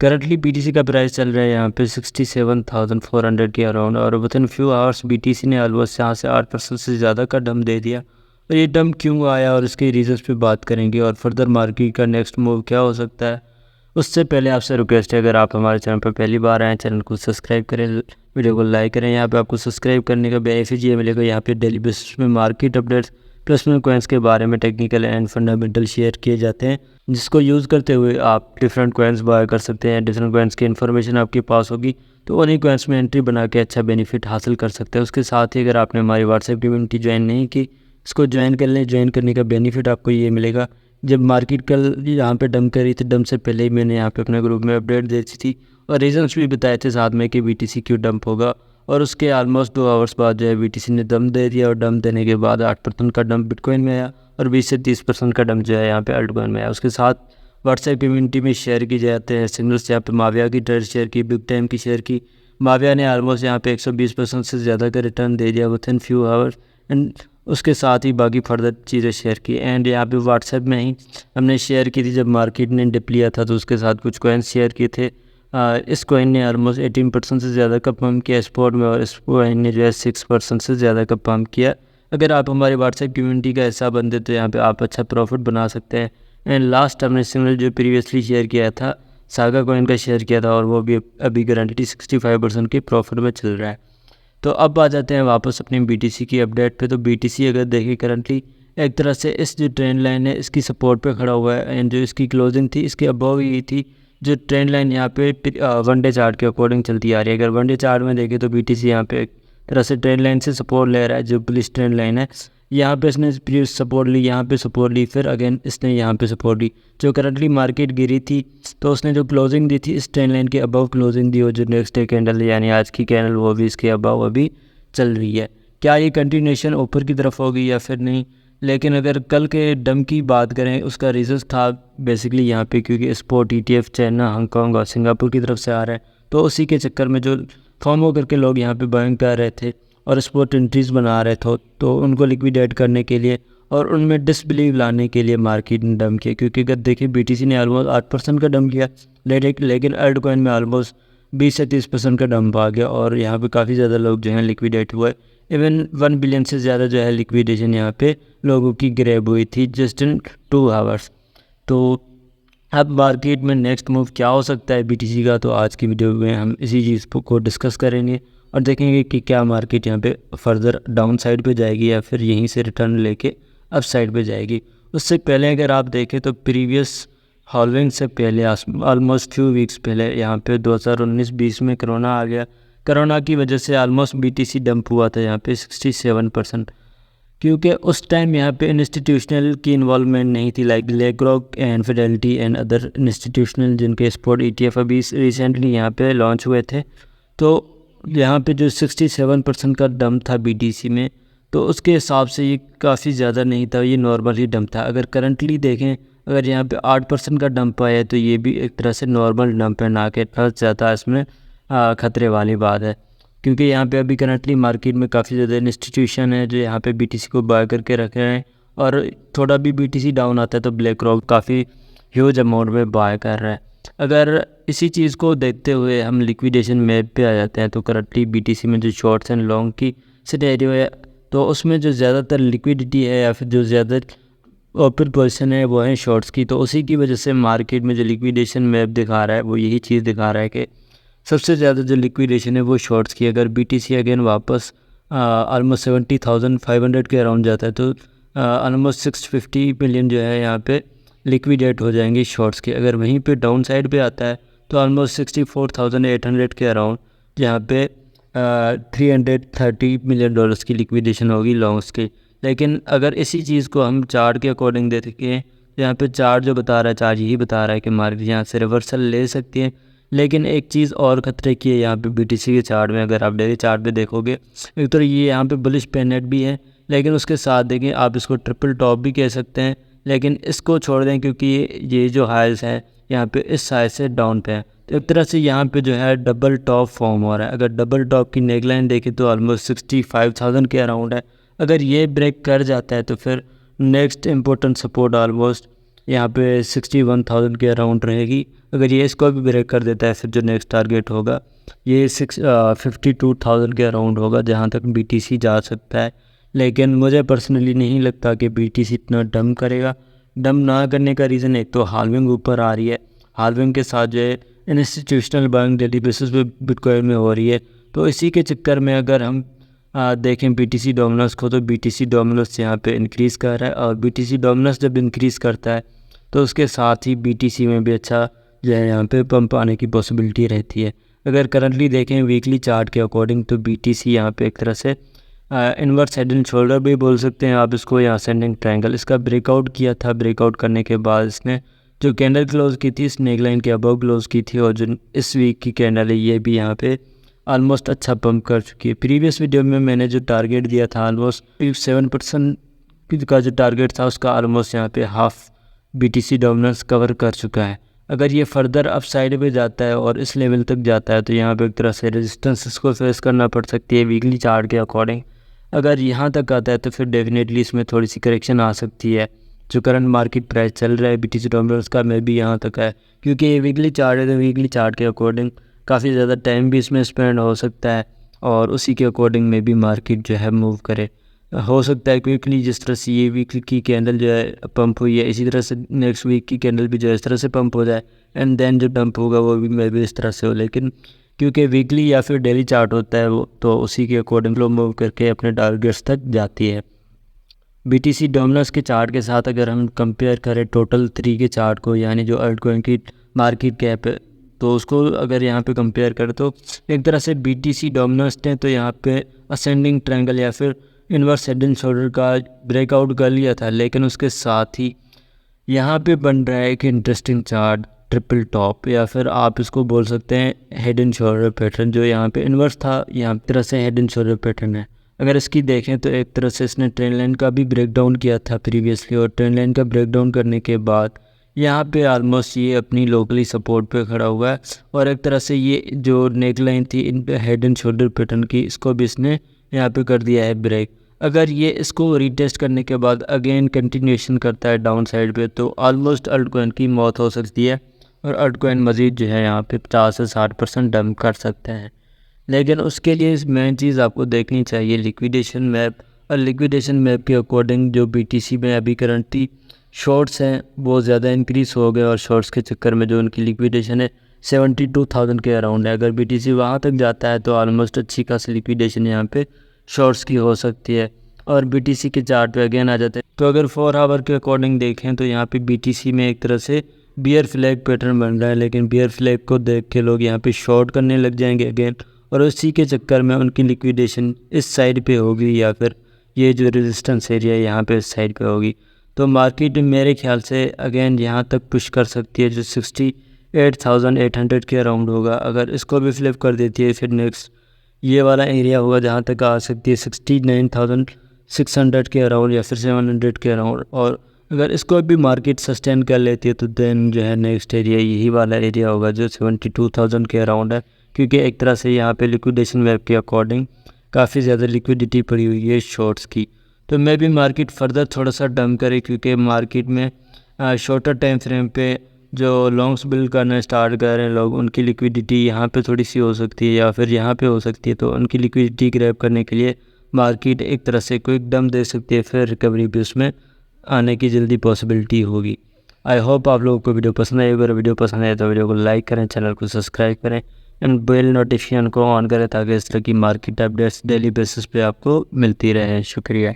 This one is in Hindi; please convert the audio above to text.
करंटली बीटीसी का प्राइस चल रहा है यहाँ पे 67,400 के अराउंड, और with in few hours BTC ने ऑलमोस्ट यहाँ से 8% से ज़्यादा का डंप दे दिया। और ये डंप क्यों आया और इसके रीजंस पे बात करेंगे, और फर्दर मार्केट का नेक्स्ट मूव क्या हो सकता है। उससे पहले आपसे रिक्वेस्ट है, अगर आप हमारे चैनल पर पहली बार आएँ, चैनल को सब्सक्राइब करें, वीडियो को लाइक करें। यहाँ पे आपको सब्सक्राइब करने का बेनिफिट ये मिलेगा, यहाँ पे डेली बेसिस में मार्केट अपडेट्स प्लस में कॉइन्स के बारे में टेक्निकल एंड फंडामेंटल शेयर किए जाते हैं, जिसको यूज़ करते हुए आप डिफरेंट कॉइन्स बाय कर सकते हैं। डिफरेंट कॉइन्स की इन्फॉर्मेशन आपके पास होगी तो उन्हीं कॉइन्स में एंट्री बना के अच्छा बेनिफिट हासिल कर सकते हैं। उसके साथ ही अगर आपने हमारी व्हाट्सएप कम्युनिटी ज्वाइन नहीं की, इसको ज्वाइन कर लें। ज्वाइन करने का बेनिफिट आपको ये मिलेगा, जब मार्केट कल यहाँ पे डंप करी थी, डंप से पहले ही मैंने यहाँ पे अपने ग्रुप में अपडेट दी थी और रीजंस भी बताए थे साथ में कि बीटीसी क्यों डंप होगा। और उसके ऑलमोस्ट 2 आवर्स बाद जो है बीटीसी ने दम दे दिया, और डंप देने के बाद 8% का डंप बिटकॉइन में आया और 20 से 30% का डंप जो है यहाँ पे अल्टकॉइन में आया। उसके साथ व्हाट्सएप कम्युनिटी में शेयर की जाते हैं सिग्नल्स। यहाँ पे माविया की ट्रेड शेयर की, बिग टाइम की शेयर की। माविया ने ऑलमोस्ट यहाँ पे 120% से ज़्यादा का रिटर्न दे दिया with in few hours, and उसके साथ ही बाकी फर्दर चीज़ें शेयर की। एंड यहाँ पे व्हाट्सएप में ही हमने शेयर की थी, जब मार्केट ने डिप लिया था तो उसके साथ कुछ कॉइन्स शेयर किए थे। इस कॉइन ने ऑलमोस्ट 18% से ज़्यादा का पम्प किया स्पॉट में, और इस कॉइन ने जो है 6% से ज़्यादा का पम्प किया। अगर आप हमारे व्हाट्सएप कम्युनिटी का हिस्सा बनते तो यहाँ पे आप अच्छा प्रॉफिट बना सकते हैं। एंड लास्ट हमने सिग्नल जो प्रीवियसली शेयर किया था, सागा कॉइन का शेयर किया था, और वो भी अभी करंटली 65% के प्रॉफिट में चल रहा है। तो अब आ जाते हैं वापस अपनी बीटीसी की अपडेट पे। तो बीटीसी अगर देखें करंटली एक तरह से इस जो ट्रेंड लाइन है इसकी सपोर्ट पे खड़ा हुआ है, एंड जो इसकी क्लोजिंग थी इसके अबव ही थी। जो ट्रेंड लाइन यहाँ पे 1 डे चार्ट के अकॉर्डिंग चलती आ रही है। अगर 1 डे चार्ट में देखें तो बीटीसी यहाँ पे एक तरह से ट्रेंड लाइन से सपोर्ट ले रहा है, जो बुलिश ट्रेंड लाइन है। यहाँ पे इसने प्रीवियस सपोर्ट ली, यहाँ पे सपोर्ट ली, फिर अगेन इसने यहाँ पे सपोर्ट ली। जो करंटली मार्केट गिरी थी तो उसने जो क्लोजिंग दी थी इस ट्रेंड लाइन के अबव क्लोजिंग दी, और जो नेक्स्ट डे कैंडल यानी आज की कैंडल वो भी इसके अबव अभी चल रही है। क्या ये कंटिन्यूशन ऊपर की तरफ होगी या फिर नहीं, लेकिन अगर कल के डंप की बात करें उसका रीज़न था बेसिकली यहाँ पे, क्योंकि स्पॉट ETF चाइना, हांगकांग और सिंगापुर की तरफ से आ रहा है, तो उसी के चक्कर में जो फॉर्म होकर के लोग यहाँ पे बाइंग कर रहे थे और स्पॉट एंट्रीज बना रहे थे, तो उनको लिक्विडेट करने के लिए और उनमें डिसबिलीव लाने के लिए मार्केट ने डंप किया। क्योंकि अगर देखिए बीटीसी ने ऑलमोस्ट 8% का डंप किया, लेकिन अल्टकॉइन में ऑलमोस्ट 20 से 30% का डंप आ गया, और यहाँ पे काफ़ी ज़्यादा लोग जो हैं लिक्विडेट हुए। इवन 1 बिलियन से ज़्यादा जो है लिक्विडेशन यहाँ पे लोगों की ग्रैब हुई थी जस्ट इन 2 आवर्स। तो अब मार्केट में नेक्स्ट मूव क्या हो सकता है बीटीसी का, तो आज की वीडियो में हम इसी चीज़ को डिस्कस करेंगे और देखेंगे कि क्या मार्केट यहाँ पे फर्दर डाउन साइड पर जाएगी या फिर यहीं से रिटर्न लेके अप साइड पर जाएगी। उससे पहले अगर आप देखें तो प्रीवियस हॉलविंग से पहले ऑलमोस्ट फ्यू वीक्स पहले यहाँ पे 2019-20 में कोरोना आ गया। कोरोना की वजह से ऑलमोस्ट बीटीसी डंप हुआ था यहाँ पे 67%, क्योंकि उस टाइम यहाँ पे इंस्टीट्यूशनल की इन्वॉल्वमेंट नहीं थी, like BlackRock and Fidelity and other institutional जिनके स्पॉट ETF अभी रिसेंटली यहाँ पे लॉन्च हुए थे। तो यहाँ पे जो 67% का डंप था बीटीसी में, तो उसके हिसाब से ये काफ़ी ज़्यादा नहीं था, ये नॉर्मल ही डंप था। अगर करंटली देखें, अगर यहाँ पे 8% का डंप आया है तो ये भी एक तरह से नॉर्मल डंप है, ना कि बहुत ज़्यादा इसमें ख़तरे वाली बात है। क्योंकि यहाँ पे अभी करंटली मार्केट में काफ़ी ज़्यादा इंस्टीट्यूशन है जो यहाँ पे बीटीसी को बाय करके रखे हैं, और थोड़ा भी बीटीसी डाउन आता है तो BlackRock काफ़ी ह्यूज अमाउंट में बाय कर रहा है। अगर इसी चीज़ को देखते हुए हम लिक्विडेशन मैप पे आ जाते हैं, तो करंटली बीटीसी में जो शॉर्ट्स एंड लॉन्ग की सिनेरियो है, तो उसमें जो ज़्यादातर लिक्विडिटी है या फिर जो ज़्यादा ओपन पोजीशन है वो है शॉर्ट्स की। तो उसी की वजह से मार्केट में जो लिक्विडेशन मैप दिखा रहा है वो यही चीज़ दिखा रहा है कि सबसे ज़्यादा जो लिक्विडेशन है वो शॉर्ट्स की। अगर बीटीसी अगेन वापस ऑलमोस्ट 70,500 के अराउंड जाता है तो ऑलमोस्ट 650 मिलियन जो है यहाँ पे लिक्विडेट हो जाएंगे शॉर्ट्स के। अगर वहीं पे डाउन साइड पे आता है तो ऑलमोस्ट 64,800 के अराउंड जहाँ पे 330 मिलियन डॉलर्स की लिक्विडेशन होगी लॉन्ग्स की। लेकिन अगर इसी चीज़ को हम चार्ट के अकॉर्डिंग देखें, यहाँ पे चार्ट जो बता रहा है, चार्ट यही बता रहा है कि मार्केट यहाँ से रिवर्सल ले सकती है। लेकिन एक चीज़ और खतरे की है यहाँ पे बीटीसी के चार्ट में। अगर आप डेली चार्ट पे देखोगे, एक तो ये यहाँ पे बुलिश पेनेट भी है, लेकिन उसके साथ देखें आप इसको ट्रिपल टॉप भी कह सकते हैं, लेकिन इसको छोड़ दें क्योंकि ये जो हाइज है यहाँ पे इस हाई से डाउन पे है। तो एक तरह से यहाँ पे जो है डबल टॉप फॉर्म हो रहा है। अगर डबल टॉप की नेकलाइन देखें तो ऑलमोस्ट 65,000 के अराउंड है। अगर ये ब्रेक कर जाता है तो फिर नेक्स्ट इम्पोर्टेंट सपोर्ट ऑलमोस्ट यहाँ पे 61,000 के अराउंड रहेगी। अगर ये इसको भी ब्रेक कर देता है फिर जो नेक्स्ट टारगेट होगा ये 52,000 के अराउंड होगा, जहाँ तक BTC जा सकता है। लेकिन मुझे पर्सनली नहीं लगता कि BTC इतना डंप करेगा। डंप ना करने का रीज़न एक तो हाल्विंग ऊपर आ रही है, हाल्विंग के साथ जो है इंस्टीट्यूशनल बाइंग डेली बेसिस पे बिटकॉइन में हो रही है। तो इसी के चक्कर में अगर हम देखें BTC डोमिनस को, तो BTC डोमिनस यहाँ पे इंक्रीज़ कर रहा है, और BTC डोमिनस जब इंक्रीज़ करता है तो उसके साथ ही BTC में भी अच्छा जो है यहाँ पे पंप आने की पॉसिबिलिटी रहती है। अगर करंटली देखें वीकली चार्ट के अकॉर्डिंग तो BTC यहाँ पे एक तरह से इनवर्स हेड एंड शोल्डर भी बोल सकते हैं आप इसको, या असेंडिंग ट्रायंगल इसका ब्रेकआउट किया था। ब्रेकआउट करने के बाद इसने जो कैंडल क्लोज की थी स्नेक लाइन के अबव क्लोज की थी, और जो इस वीक की कैंडल है ये भी यहाँ पे ऑलमोस्ट अच्छा पंप कर चुकी है। प्रीवियस वीडियो में मैंने जो टारगेट दिया था ऑलमोस्ट 7% का जो टारगेट था उसका ऑलमोस्ट यहाँ पे हाफ BTC डोमिनेंस कवर कर चुका है। अगर ये फर्दर अप साइड पे जाता है और इस लेवल तक जाता है तो यहाँ पे एक तरह से रेजिस्टेंस इसको फेस करना पड़ सकती है वीकली चार्ट के अकॉर्डिंग। अगर यहाँ तक आता है तो फिर डेफिनेटली इसमें थोड़ी सी करेक्शन आ सकती है। जो करंट मार्केट प्राइस चल रहा है BTC डोमिनेंस का में भी यहाँ तक है, क्योंकि ये वीकली चार्ट है तो वीकली चार्ट के अकॉर्डिंग काफ़ी ज़्यादा टाइम भी इसमें स्पेंड हो सकता है, और उसी के अकॉर्डिंग में भी मार्केट जो है मूव करे। हो सकता है क्विकली जिस तरह से ये वीक की कैंडल जो है पंप हुई है इसी तरह से नेक्स्ट वीक की कैंडल भी जो है इस तरह से पंप हो जाए, एंड देन जो डंप होगा वो भी मे भी इस तरह से हो। लेकिन क्योंकि वीकली या फिर डेली चार्ट होता है वो, तो उसी के अकॉर्डिंग लो मूव करके अपने टारगेट्स तक जाती है। BTC डोमिनस के चार्ट के साथ अगर हम कंपेयर करें टोटल 3 के चार्ट को, यानी जो अल्टकॉइन की मार्केट कैप है, तो उसको अगर यहाँ पे कंपेयर करें तो एक तरह से BTC डोमिनस ने तो यहाँ पे असेंडिंग ट्रायंगल या फिर इनवर्स हेड एंड शोल्डर का ब्रेकआउट कर लिया था, लेकिन उसके साथ ही यहाँ पे बन रहा है एक इंटरेस्टिंग चार्ट ट्रिपल टॉप, या फिर आप इसको बोल सकते हैं हेड एंड शोल्डर पैटर्न, जो यहाँ पे इन्वर्स था यहाँ तरह से हेड एंड शोल्डर पैटर्न है। अगर इसकी देखें तो एक तरह से इसने ट्रेंड लाइन का भी ब्रेक डाउन किया था प्रीवियसली, और ट्रेंड लाइन का ब्रेक डाउन करने के बाद यहाँ पे ऑलमोस्ट ये अपनी लोकली सपोर्ट पे खड़ा हुआ है, और एक तरह से ये जो नेक लाइन थी हेड एंड शोल्डर पैटर्न की इसको भी इसने यहाँ पे कर दिया है ब्रेक। अगर ये इसको रीटेस्ट करने के बाद अगेन कंटिन्यूएशन करता है डाउन साइड पे तो ऑलमोस्ट अल्टकॉइन की मौत हो सकती है, और अल्टकॉइन मज़ीद जो है यहाँ पे 50 से 60% डंप कर सकते हैं। लेकिन उसके लिए मेन चीज़ आपको देखनी चाहिए लिक्विडेशन मैप, और लिक्विडेशन मैप के अकॉर्डिंग जो BTC में अभी करंटली शॉर्ट्स हैं वो ज़्यादा इंक्रीज़ हो गए, और शॉर्ट्स के चक्कर में जो उनकी लिक्विडेशन है 72,000 के अराउंड है। अगर BTC वहाँ तक जाता है तो ऑलमोस्ट अच्छी खासी लिक्विडेशन यहाँ पे शॉर्ट्स की हो सकती है। और BTC के चार्ट पे अगेन आ जाते हैं तो अगर 4 आवर के अकॉर्डिंग देखें तो यहाँ पे BTC में एक तरह से बियर फ्लैग पैटर्न बन रहा है, लेकिन बियर फ्लैग को देख के लोग यहाँ पे शॉर्ट करने लग जाएंगे अगेन, और उसी के चक्कर में उनकी लिक्विडेशन इस साइड पे होगी, या फिर ये जो रेजिस्टेंस एरिया है यहाँ पे इस साइड पे होगी। तो मार्केट मेरे ख्याल से अगेन यहाँ तक पुश कर सकती है, जो 68,800 के अराउंड होगा। अगर इसको भी फ्लिप कर देती है फिर नेक्स्ट ये वाला एरिया होगा जहाँ तक आ सकती है 69,600 के अराउंड या फिर 700 के अराउंड, और अगर इसको भी मार्केट सस्टेन कर लेती है तो देन जो है नेक्स्ट एरिया यही वाला एरिया होगा जो 72,000 के अराउंड है, क्योंकि एक तरह से यहाँ पे लिक्विडेशन वेब के अकॉर्डिंग काफ़ी ज़्यादा लिक्विडिटी पड़ी हुई है शॉर्ट्स की। तो मैं भी मार्केट फर्दर थोड़ा सा डंप करे, क्योंकि मार्केट में शॉर्टर टाइम फ्रेम पे जो लॉन्ग्स बिल्ड करना स्टार्ट कर रहे हैं लोग, उनकी लिक्विडिटी यहाँ पे थोड़ी सी हो सकती है या फिर यहाँ पे हो सकती है, तो उनकी लिक्विडिटी ग्रैब करने के लिए मार्केट एक तरह से क्विक डंप दे सकती है, फिर रिकवरी भी उसमें आने की जल्दी पॉसिबिलिटी होगी। आई होप आप लोगों को वीडियो पसंद आए। अगर वीडियो पसंद आए तो वीडियो को लाइक करें, चैनल को सब्सक्राइब करें, एंड बेल नोटिफिकेशन को ऑन करें ताकि इस तरह की मार्केट अपडेट्स डेली बेसिस पे आपको मिलती रहे। शुक्रिया।